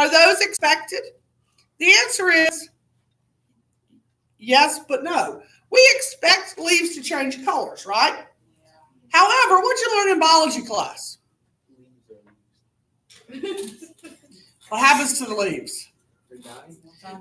Are those expected? The answer is yes, but no. We expect leaves to change colors, right? However, what'd you learn in biology class? What happens to the leaves?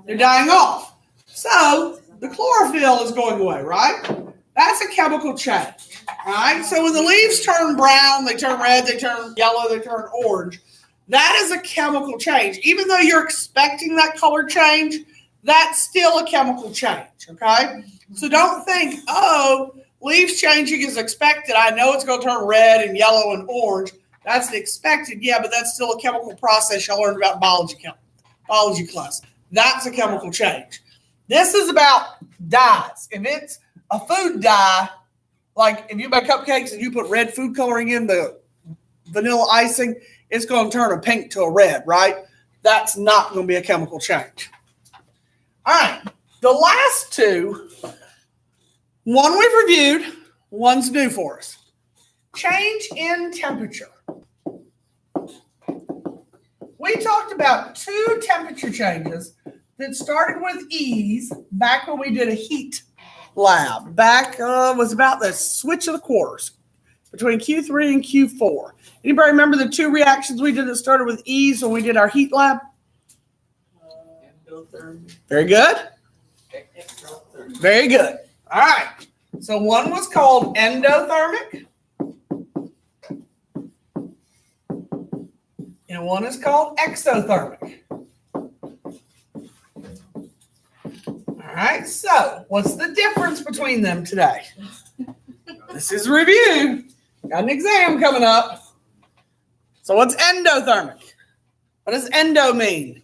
They're dying off. So the chlorophyll is going away, right? That's a chemical change, right? So when the leaves turn brown, they turn red, they turn yellow, they turn orange. That is a chemical change. Even though you're expecting that color change, that's still a chemical change, okay? So don't think, oh, leaves changing is expected. I know it's going to turn red and yellow and orange. That's expected, yeah, but that's still a chemical process y'all learned about biology class. That's a chemical change. This is about dyes. If it's a food dye, like if you make cupcakes and you put red food coloring in the vanilla icing, it's going to turn a pink to a red, right? That's not going to be a chemical change. All right, the last two, one we've reviewed, one's new for us. Change in temperature. We talked about two temperature changes that started with ease back when we did a heat lab. Back was about the switch of the quarters between Q3 and Q4. Anybody remember the two reactions we did that started with ease when we did our heat lab? Very good. Very good. All right. So one was called endothermic. And one is called exothermic. All right. So what's the difference between them today? This is review. Got an exam coming up. So what's endothermic? What does endo mean?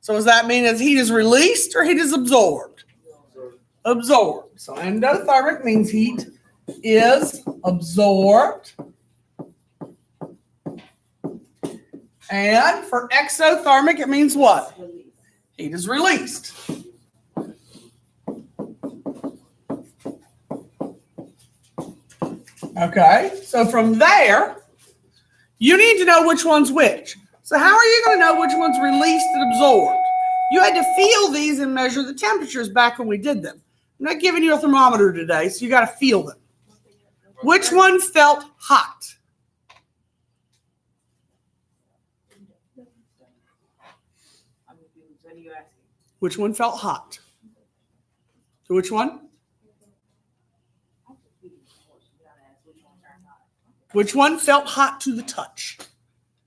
So does that mean as heat is released or heat is absorbed? Absorbed. So endothermic means heat is absorbed. And for exothermic, it means what? Heat is released. Okay, so from there, you need to know which one's which. So how are you going to know which one's released and absorbed? You had to feel these and measure the temperatures back when we did them. I'm not giving you a thermometer today, so you got to feel them. Which one felt hot? Which one felt hot? So which one? Which one felt hot to the touch?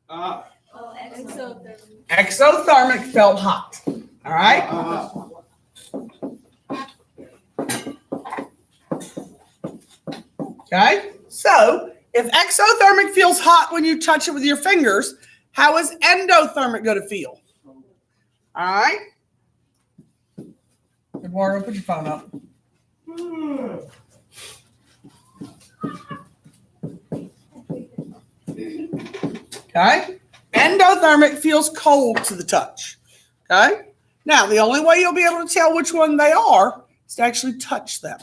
Exothermic. Exothermic felt hot. All right? Okay? So, if exothermic feels hot when you touch it with your fingers, how is endothermic going to feel? All right? Eduardo, put your phone up. Okay? Endothermic feels cold to the touch. Okay? Now, the only way you'll be able to tell which one they are is to actually touch them.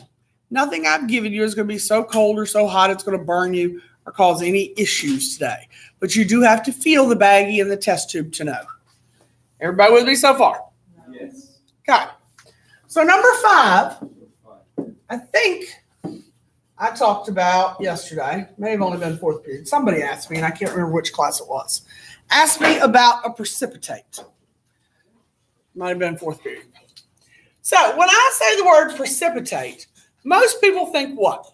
Nothing I've given you is going to be so cold or so hot it's going to burn you or cause any issues today. But you do have to feel the baggie and the test tube to know. Everybody with me so far? Yes. Okay. So number 5, I think I talked about yesterday, may have only been 4th period. Somebody asked me, and I can't remember which class it was, asked me about a precipitate. Might have been 4th period. So when I say the word precipitate, most people think what?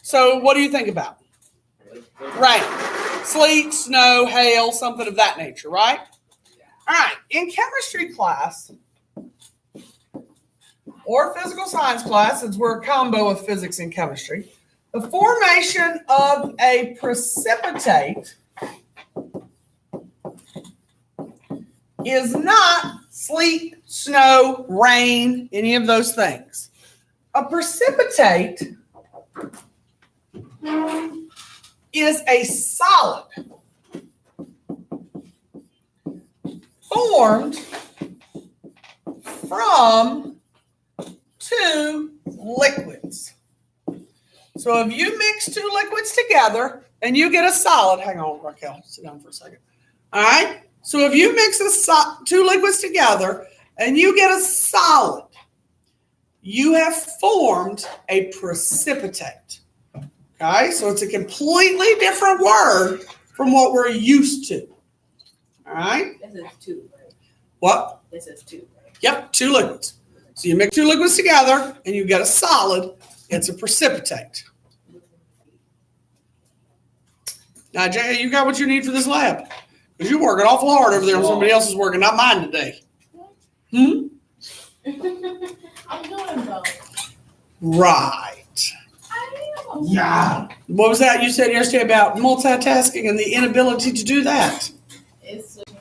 So what do you think about? Rain, sleet, snow, hail, something of that nature, right? All right. In chemistry class or physical science class, since we're a combo of physics and chemistry, the formation of a precipitate is not sleet, snow, rain, any of those things. A precipitate is a solid formed from 2 liquids. So if you mix 2 liquids together and you get a solid. Hang on, Raquel, sit down for a second. All right. So if you mix two liquids together and you get a solid, you have formed a precipitate. Okay, so it's a completely different word from what we're used to. All right. This is two, right? What? This is two, right? Yep, two liquids. So you mix two liquids together and you get a solid. It's a precipitate. Now, Jay, you got what you need for this lab. Because you're working awful hard over there when somebody else is working, not mine today. I'm doing both. Right. Yeah. What was that you said yesterday about multitasking and the inability to do that? It's switching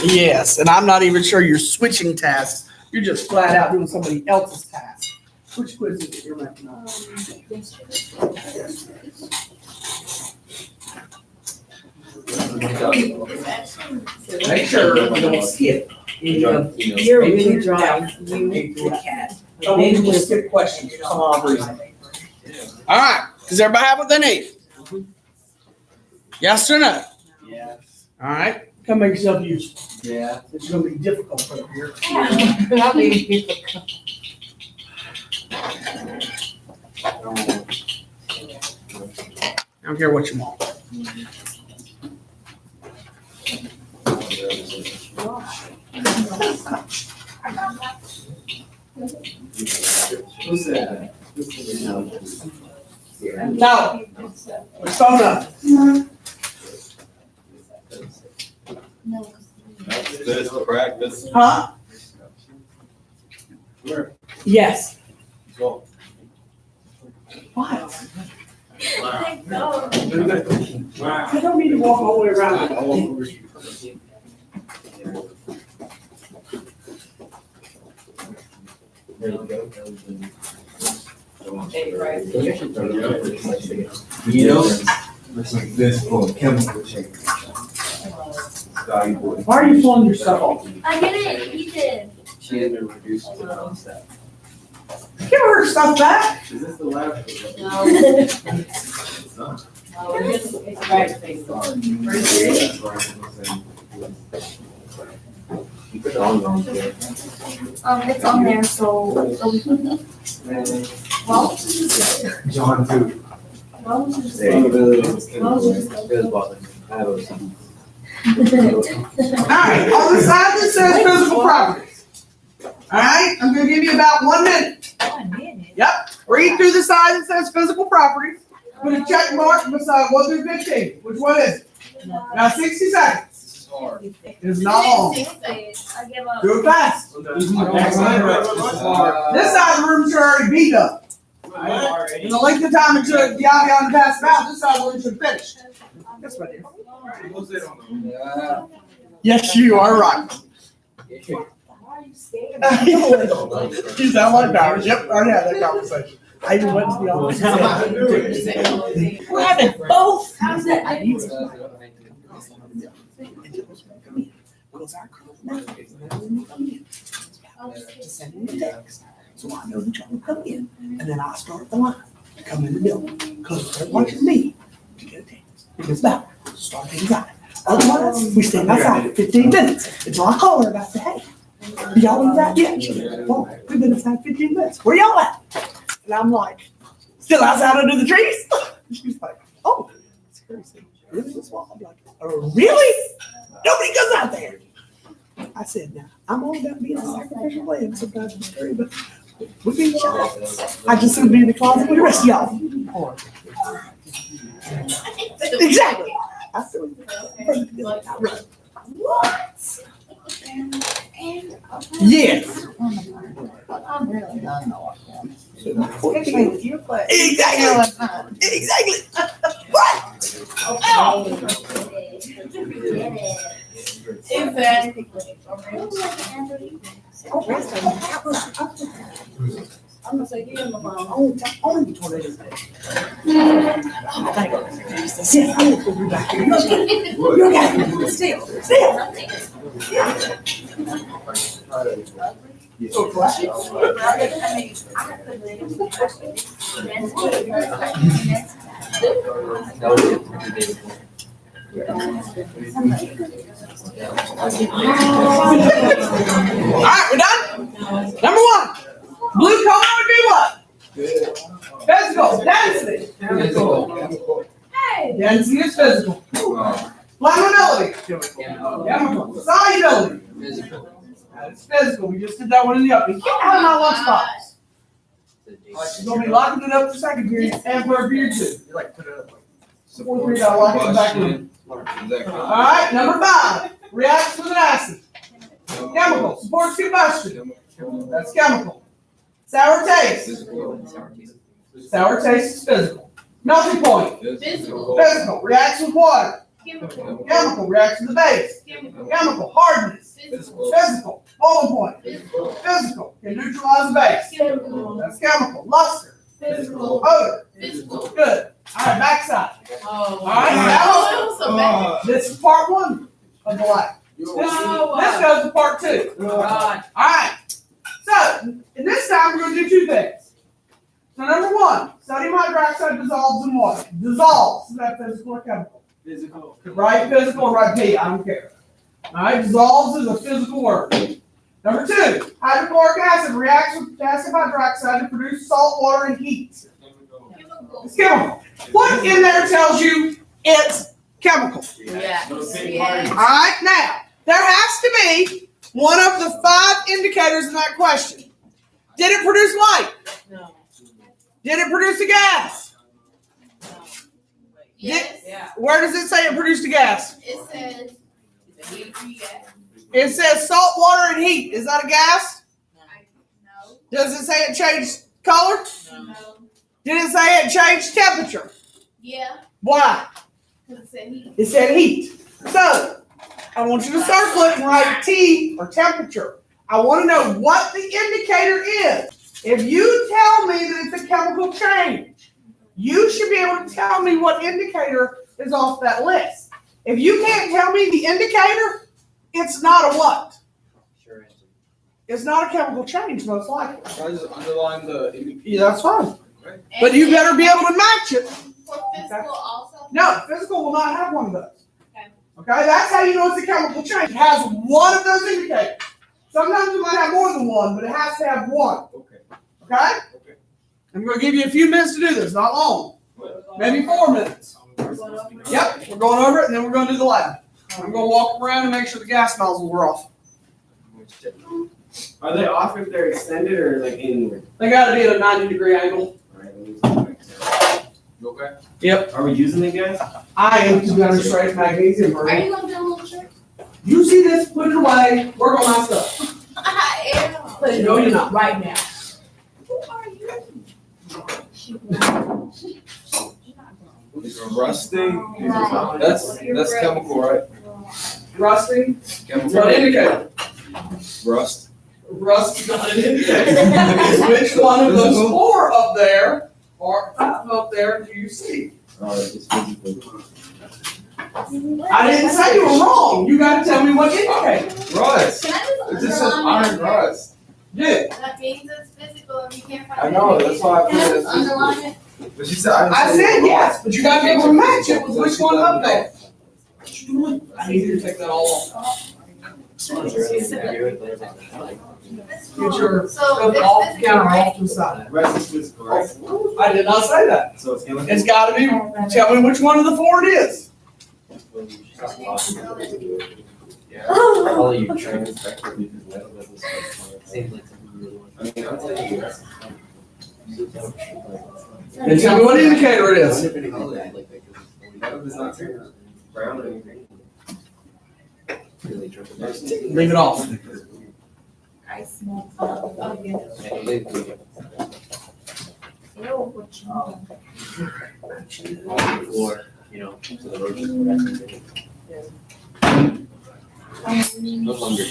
Yes, and I'm not even sure you're switching tasks. You're just flat out doing somebody else's task. Which quiz is it you're making up? Make sure we don't skip. You're really dry. You the cat. Maybe we'll skip questions for some odd reason. All right. Does everybody have what they need? Yes or no? Yes. All right. Come make yourself useful. Yeah. It's going to be difficult up here. I'll be I don't care what you want. Who's that? No. Phone up. This practice. Huh? Where? Yes. Go. What? No. I don't need to walk all the way around. There you go. You know, This for chemical change. Why are you pulling yourself off? I get it. He did. She had been reduced to the step. Give her stuff back. Is this the lab? No. It's not. No, it's right face. That's why I'm saying. Keep it on there. It's on there, so well, John too. well, There you go. There's Boston. I have a All right. On the side that says physical properties. All right. I'm going to give you about 1 minute. Yep. Read through the side that says physical properties. Put a check mark beside 1 through 15. Which one is it? Now 60 seconds. It's not long. I give up. Do it fast. This side of the room should already be done. And the length of time it took Dion to pass it out, this side of the room should finish. That's what it is. Yes, you are right. Why are you scared? You sound like Bowers. Yep, I already had that conversation. I even went to the office. We're having both. How's that? I need to. Send me a text, so I know that y'all will come in, and then I start the line, come in the building, because they're watching me to get a text. Because that start inside. Otherwise, we stand outside 15 minutes until I call her about the hey, y'all inside yet? She goes, oh, we've been inside 15 minutes. Where y'all at? And I'm like, still outside under the trees. She's like, oh, it's crazy. Really? I'm like, oh, really? Nobody goes out there. I said, now, I'm all about being a sacrificial lamb. Sometimes it's scary, but we'll be shots. I just would be in the closet with the rest of y'all. Exactly. I feel like, what? Yes. I'm really done though. Exactly. Exactly. What? Exactly. I'm gonna say, give him the phone. Only the tornadoes. Yes, I will put you back here. You okay? Still. So classic. That was it. 2 days ago. All right, we're done. Number one, blue color would be what? Physical, density. Hey. Density is physical. Flammability, chemical. Solubility, that's physical. We just did that one in the up. You can't have my lunchbox. She's gonna be locking it up for second period and for period 2. You like put it up like. Fourth period, I'll lock it back in. All right, number 5, reacts with an acid. Chemical, supports combustion. That's chemical. Sour taste. Sour taste is physical. Melting point. Physical. Physical, reacts with water. Chemical. Chemical, reacts with the base. Chemical. Chemical, hardness. Physical. Physical, boiling point. Physical. Physical, can neutralize the base. Chemical. That's chemical. Luster. Physical. Odor. Physical. Good. All right, backside. Oh. All right, now So bad. this is part 1 of the lab. This goes to part 2. God. All right. So, in this time, we're going to do 2 things. So, number 1, sodium hydroxide dissolves in water. Dissolves. Is that physical or chemical? Physical. Write physical or write P. I don't care. All right. Dissolves is a physical word. Number 2, hydrochloric acid reacts with potassium hydroxide to produce salt, water, and heat. Chemical. It's chemical. What in there tells you it's chemical? Yeah. All right. Now, there has to be one of the 5 indicators in that question. Did it produce light? No. Did it produce a gas? Yes. Yeah. Where does it say it produced a gas? It says. Yeah. It says salt, water, and heat. Is that a gas? No. Does it say it changed color? No. Did it say it changed temperature? Yeah. Why? Because it said heat. It said heat. So, I want you to circle it and write T or temperature. I want to know what the indicator is. If you tell me that it's a chemical change, you should be able to tell me what indicator is off that list. If you can't tell me the indicator, it's not a what? Sure answer. It's not a chemical change, most likely. I just underline the. Yeah, that's fine. But you better be able to match it. For physical also? No, physical will not have one of those. Okay. Okay, that's how you know it's a chemical change. It has one of those indicators. Sometimes it might have more than one, but it has to have one. Okay. Okay? Okay. I'm going to give you a few minutes to do this, not long. Maybe 4 minutes. Yep, we're going over it and then we're going to do the lab. I'm going to walk around and make sure the gas nozzles are off. Are they off if they're extended or like inward? They got to be at a 90-degree angle. Alright, let me see if I can You okay? Yep, tell. Are we using it, guys? I am to demonstrate magnesium Are burning. you going to do a little trick? You see this, put it away, work on my stuff. I am. Put it No, you're not. right now. Who are you? Rusting. Right. That's chemical, right? Rusting, it's Chemical. not an indicator. Rust. Rust is not an indicator. Which one of those 4 up there or 5 up there do you see? It's physical. I didn't say you were wrong. You got to tell me what indicator. Rust. Can I It just just says iron rust. Yeah. That means it's physical if you can't find I know, that's why I Can put I it just as physical. underline it? But she said iron. I said yes, but you got to be able to match it with which one up there. What you doing? I need you to take that all off. Get your So stuff it's off the physical, counter, right? off to the side. Rest is physical, right? I did not say that. So it's chemical. It's got to be. Tell me which one of the 4 it is. Yeah. All you train respectively because metal doesn't seems like something you really want. I mean, I'll tell you. Then tell me what indicator it is. Metal does not turn brown or anything. Really tripping. Leave it off. I smell. Oh, yeah. Or, you know, so the roaches would actually. No longer.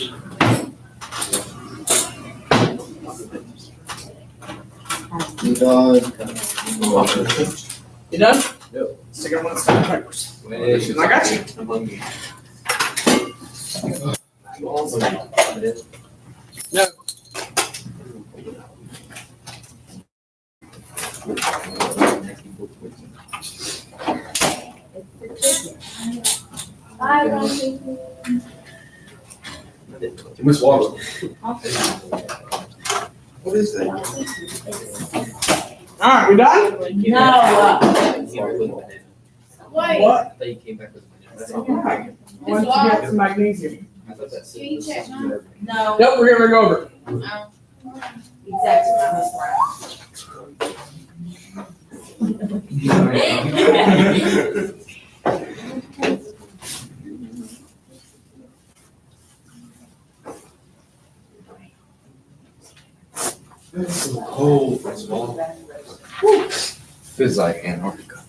You done? Yep. Stick it on the stack of papers. Wait, I got you. I'm hungry. No. Too much water. What is that? All right, we done? Wait, What? I thought you came back with a banana. All right. Why don't you get some magnesium? I thought that said. Can you check mine? No, Nope, we're gonna go over. exactly, I was It's so cold for small. Feels like Antarctica.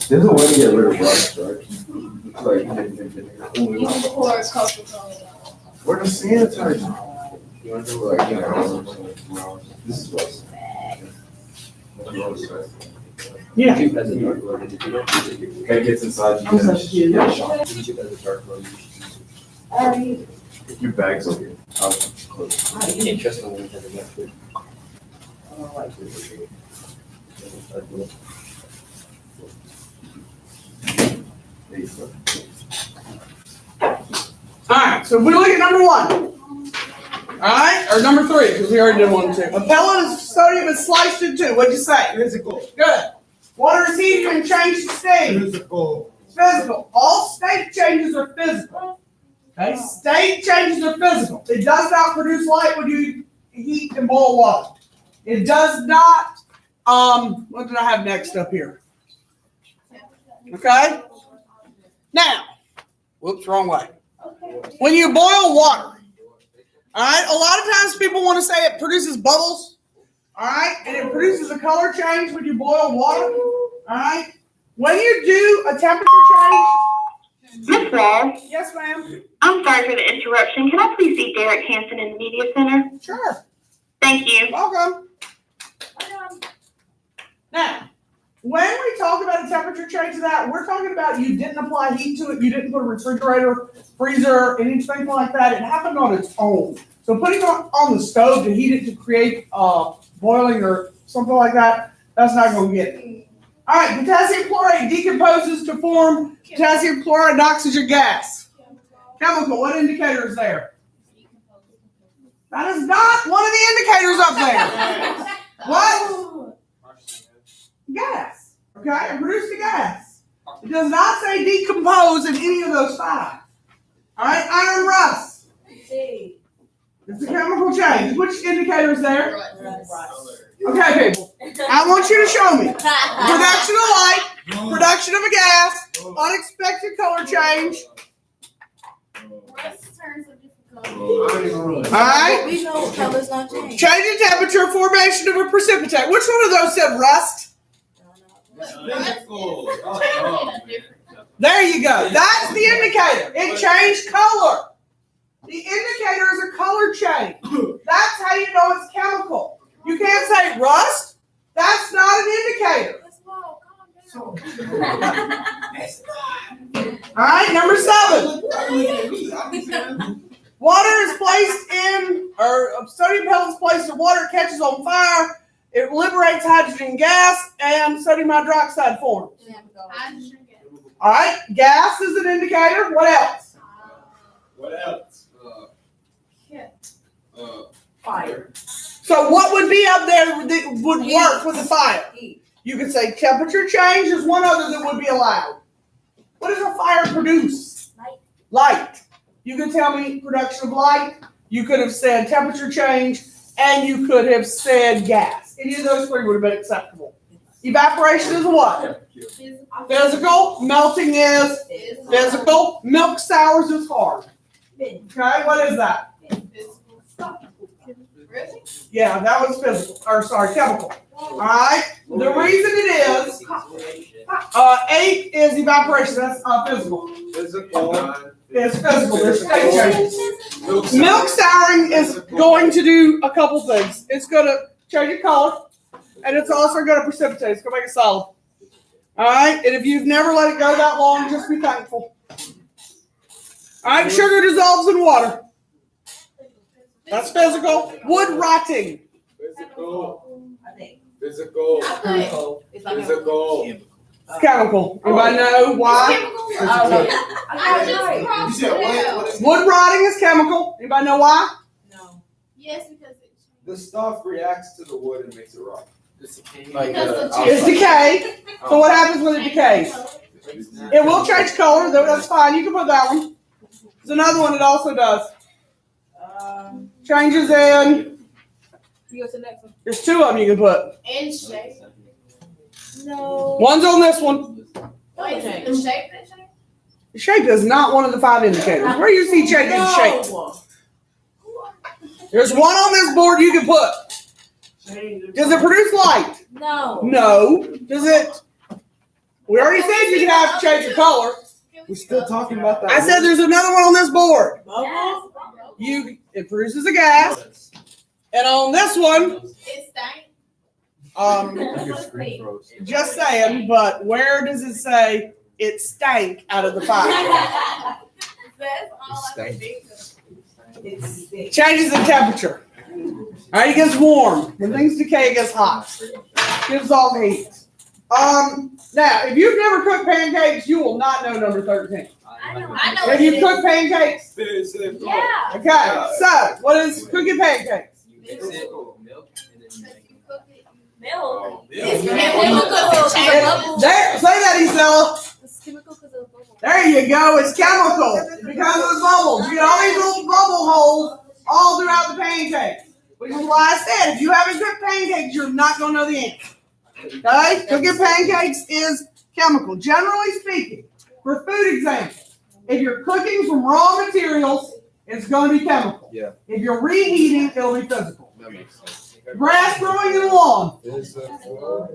There's a way to get rid of rust, right? Like, you can pour a cup of cola. where the sanitizer? You want to like, you know, this is rust. Yeah. YouTube has a dark mode, and if you don't use it, you're. That gets inside you. I'm such a kid. YouTube has a dark mode, you should use it. Your bag's over here. I'll close. You can't trust no one that has a dark mode. There you go. All right, so if we look at number 1. All right, or number 3, because we already did 1 and 2. A pellet of sodium is sliced in 2. What'd you say? Physical. Good. Water is heated and changed to steam. Physical. Physical. All state changes are physical. Okay, state changes are physical. It does not produce light when you heat and boil water. It does not, what did I have next up here? Okay? Now, whoops, wrong way. When you boil water, all right, a lot of times people want to say it produces bubbles, all right, and it produces a color change when you boil water, all right. When you do a temperature change, Miss Ross, yes, ma'am, I'm sorry for the interruption. Can I please see Derek Hansen in the media center? sure, Thank you. welcome. Now, when we talk about a temperature change to that, we're talking about you didn't apply heat to it, you didn't put a refrigerator, freezer, anything like that. It happened on its own. So putting it on the stove to heat it to create boiling or something like that, that's not going to get it. All right, potassium chlorate decomposes to form potassium chloride and oxygen gas. Chemical, what indicator is there? That is not one of the indicators up there. What? Gas. Okay, it produced a gas. It does not say decompose in any of those 5. All right, iron rust. It's a chemical change. Which indicator is there? Okay, people. I want you to show me. Production of light, production of a gas, unexpected color change. Rust turns a different color. All right. We know colors not change. Change in temperature, formation of a precipitate. Which one of those said rust? Physical. There you go. That's the indicator. It changed color. The indicator is a color change. That's how you know it's chemical. You can't say rust. That's not an indicator. Calm down. All right, number 7. Water is placed in, or sodium pellets placed in water, catches on fire. It liberates hydrogen gas and sodium hydroxide forms. Hydrogen gas. All right, gas is an indicator. What else? What else? Fire. So what would be up there that would work with the fire? You could say temperature change is one other that would be allowed. What does a fire produce? Light. You could tell me production of light. You could have said temperature change, and you could have said gas. Any of those 3 would have been acceptable. Evaporation is what? Physical. Melting is physical. Milk sours is hard. Okay, what is that? Really? Yeah, that was physical, or sorry, chemical. All right. The reason it is 8 is evaporation. That's physical. Physical. It's physical. There's state changes. Milk souring is going to do a couple things. It's going to change your color, and it's also going to precipitate. It's going to make it solid. All right. And if you've never let it go that long, just be thankful. All right. Sugar dissolves in water. That's physical. Wood rotting. Physical. Physical. It's like a. Physical. It's chemical. Anybody know why? I just crossed You said it what? out. What is Wood rotting is chemical. Anybody know why? No. Yes, because it's. the stuff reacts to the wood and makes it rot? Like, Because the It's decay. So what happens when it decays? It will change color, though that's fine. You can put that one. There's another one it also does. Changes in. You go to the next one. There's two of them you can put. In shape. No. One's on this one. Wait, is it the shape that changes? Shape is not one of the 5 indicators. Where you see changing shape? There's one on this board you can put. Does it produce light? No. No. Does it? We already said you can have to change the color. We're still talking about that. I said there's another one on this board. Yes. It produces a gas. And on this one, It stank. just saying, but where does it say it stank out of the 5? That's all I stank. can think of. Changes in temperature. All right, it gets warm. When things decay, it gets hot. Gives off heat. Now, if you've never cooked pancakes, you will not know number 13. I know Have what you it cooked pancakes? Yeah. Okay, so what is cooking pancakes? You mix it with milk and then you make You cook it. Milk. It's chemical. There, say that, Isella. It's chemical because of bubble. There you go. It's chemical. It becomes the bubbles. You get all these little bubble holes all throughout the pancake. Which is why I said, if you haven't cooked pancakes, you're not going to know the answer. Okay? Cooking pancakes is chemical. Generally speaking, for food example, if you're cooking from raw materials, it's going to be chemical. Yeah. If you're reheating, it'll be physical. That makes sense. Grass growing in the lawn. Physical.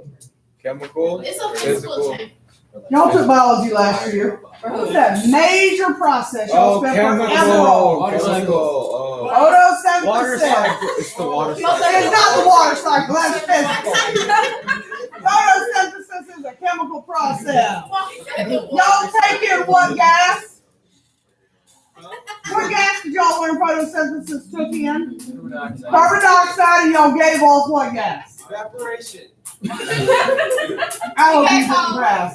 Chemical. It's a physical change. Y'all took biology last year. What's that major process y'all Oh, spent chemical. forever on? Chemical. Oh. Photosynthesis. Water cycle. It's the water It's cycle. not the water cycle, that's physical. Photosynthesis is a chemical process. Y'all take in what gas? What gas did y'all learn photosynthesis took in? Carbon dioxide, and y'all gave off what gas? Evaporation. I hope you didn't pass.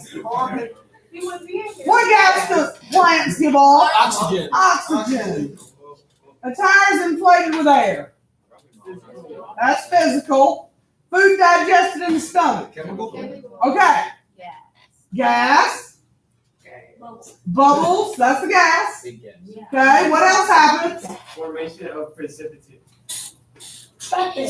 What gas do plants give off? Oxygen. Oxygen. A tire's inflated with air. That's physical. Food digested in the stomach. Chemical. Okay. Gas. Bubbles. That's the gas. big gas. Okay. What else happens? Formation of precipitate. I mean,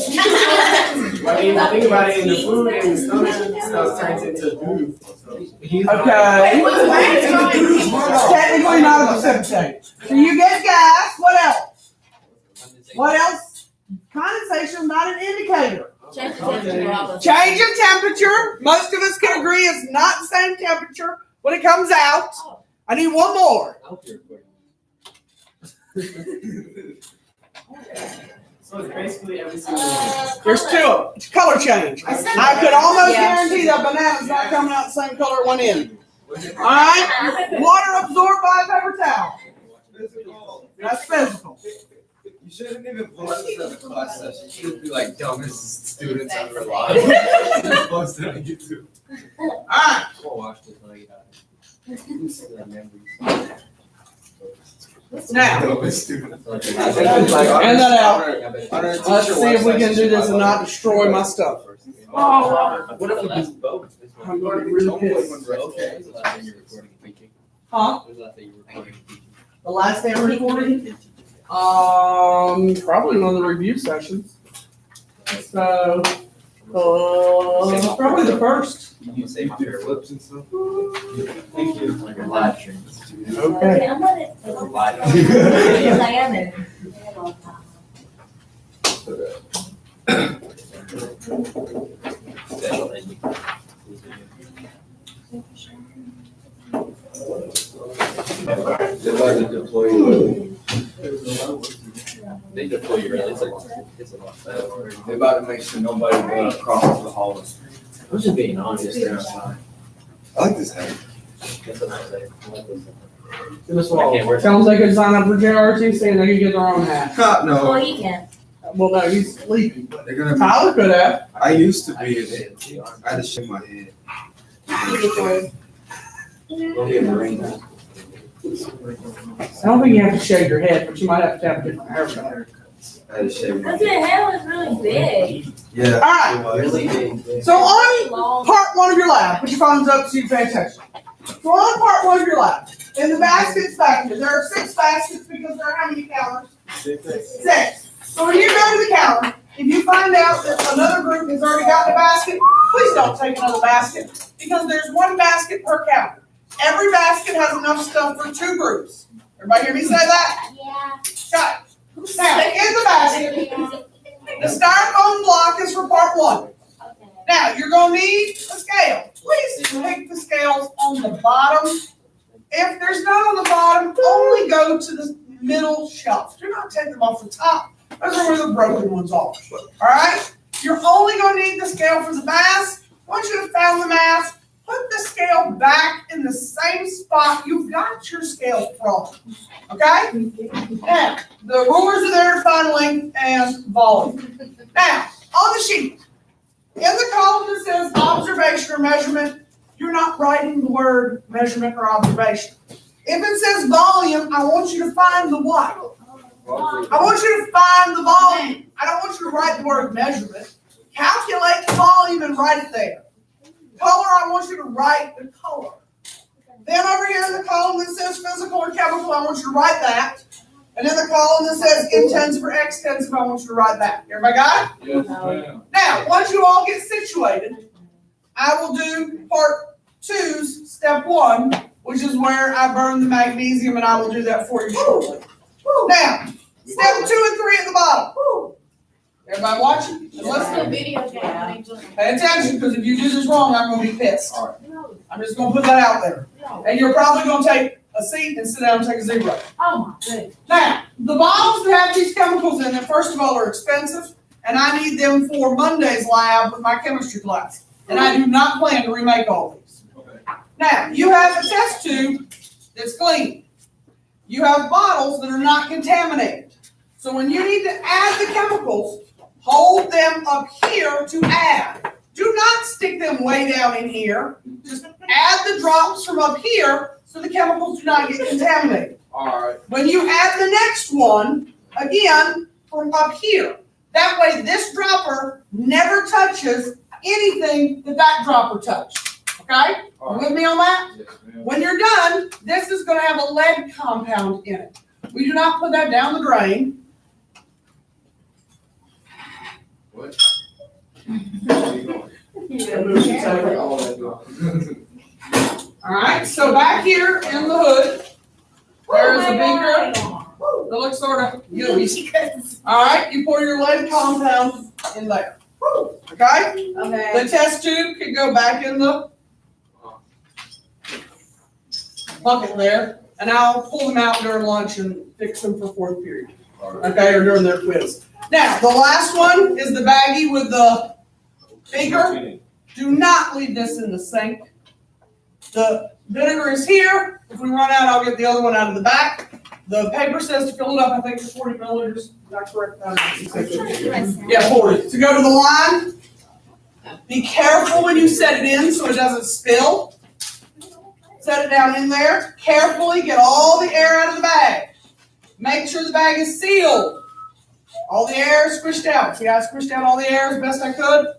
think about it in the food and the stomach, stuff turns into doo. Okay. It's technically not a precipitate. So you get gas. What else? What else? Condensation is not an indicator. Change the temperature of the- Change of temperature. Most of us can agree it's not the same temperature when it comes out. I need one more. I hope you're recording. So it's basically every single one. There's 2 of them. It's color change. I could almost guarantee that banana's not coming out the same color it went in. All right? Water absorbed by a paper towel. Physical. That's physical. You shouldn't even post this as a class session. You should be like dumbest students ever alive. Just post it on YouTube. All right. We'll watch this when I get out. Memories. Now, Dumbest students. hand that out. Let's see if we can do this and not destroy my stuff. What if we do both? I'm going to be really pissed. Okay. Was the last thing you were recording and teaching? Huh? Was the last thing you were recording and teaching? The last day of recording? Probably one of the review sessions. So, probably the first. You say my favorite Flips and stuff. Thank you. Like your live stream. Okay. I'm on it. Your live. Yes, I am in. Special ending. They're about to deploy you. They deploy you really. It's a lot. They're about to make sure nobody crosses the hallway. I'm just being honest. They're outside. I like this hat. That's what I say. I like this. This I can't wear Sounds like they could sign up for JRTC and they could get their own hat. Well, No. you can. well, no, he's sleeping. But They're gonna. Tyler could have. I used to be in it. I had to shake my head. We'll get the ring. I don't think you have to shave your head, but you might have to have a different haircut. I had to shake my But your head. hair was really big. Yeah. All right. it was. Really big. So on Long. part one of your lab, put your phones up so you pay attention. So on part one of your lab, in the baskets back here, there are 6 baskets because there are how many counters? 6. So when you go to the counter, if you find out that another group has already got a basket, please don't take another basket because there's 1 basket per counter. Every basket has enough stuff for 2 groups. Everybody hear me say that? Yeah. Got it. Now, in the basket, the styrofoam block is for part 1. Okay. Now, you're gonna need a scale. Please take the scales on the bottom. If there's none on the bottom, only go to the middle shelf. Do not take them off the top. Those are where the broken ones are. All right? You're only gonna need the scale for the mass. Once you've found the mass, put the scale back in the same spot you've got your scale from. Okay? Now, the rulers are there to find length and volume. Now, on the sheet, in the column that says observation or measurement, you're not writing the word measurement or observation. If it says volume, I want you to find the what? I want you to find the volume. I don't want you to write the word measurement. Calculate the volume and write it there. Color, I want you to write the color. Then over here in the column that says physical or chemical, I want you to write that. And in the column that says intensive or extensive, I want you to write that. Everybody got it? Yes, ma'am. Now, once you all get situated, I will do part 2's step 1, which is where I burn the magnesium, and I will do that for you shortly. Now, step 2 and 3 at the bottom. Everybody watching? And listening? Video Pay attention, because if you do this wrong, I'm going to be pissed. All I'm just going to put that out there. And you're probably going to take a seat and sit down and take a 0. Oh my goodness. Now, the bottles that have these chemicals in them, first of all, are expensive, and I need them for Monday's lab with my chemistry class. And I do not plan to remake all these. Okay. Now, you have a test tube that's clean. You have bottles that are not contaminated. So when you need to add the chemicals, hold them up here to add. Do not stick them way down in here. Just add the drops from up here so the chemicals do not get contaminated. All right. When you add the next one, again, from up here. That way this dropper never touches anything that dropper touched. Okay? You with me on that? Yes, ma'am. When you're done, this is going to have a lead compound in it. We do not put that down the drain. What? All right, so back here in the hood, there is a beaker that looks sort of gooey. All right, you pour your lead compound in there. Okay? Okay. The test tube can go back in the bucket there, and I'll pull them out during lunch and fix them for 4th period. All right. Okay, or during their quiz. Now, the last one is the baggie with the beaker. Do not leave this in the sink. The vinegar is here. If we run out, I'll get the other one out of the back. The paper says to fill it up, I think it's 40 milliliters. Is that correct? Yeah, 40. To go to the line, be careful when you set it in so it doesn't spill. Set it down in there. Carefully get all the air out of the bag. Make sure the bag is sealed. All the air is squished out. See, I squished out all the air as best I could.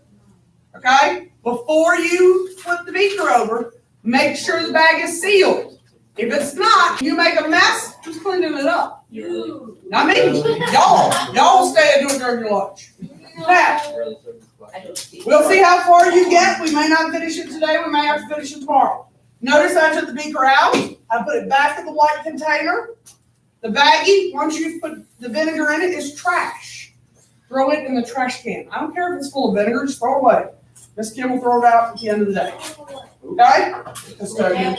Okay? Before you flip the beaker over, make sure the bag is sealed. If it's not, you make a mess, just cleaning it up. Not me. Y'all stay and do it during your lunch. Now, we'll see how far you get. We may not finish it today. We may have to finish it tomorrow. Notice I took the beaker out. I put it back in the white container. The baggie, once you put the vinegar in it, is trash. Throw it in the trash can. I don't care if it's full of vinegar, just throw it away. Miss Kim will throw it out at the end of the day. Okay? Custodian.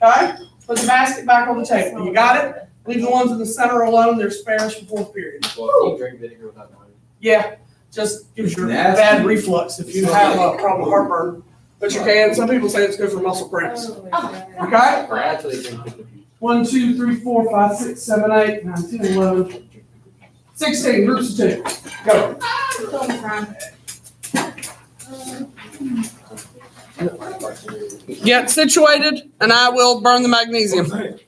Okay? Put the basket back on the table. You got it? Leave the ones in the center alone. They're spares for 4th period. Well, you drink vinegar without knowing. Yeah, just gives you Nasty. bad reflux if you have a problem with heartburn. But you can. Some people say it's good for muscle cramps. Okay? Bradley drink 50. 1, 2, 3, 4, 5, 6, 7, 8, 9, 10, 11. 16, groups of 2. Go. Get situated, and I will burn the magnesium.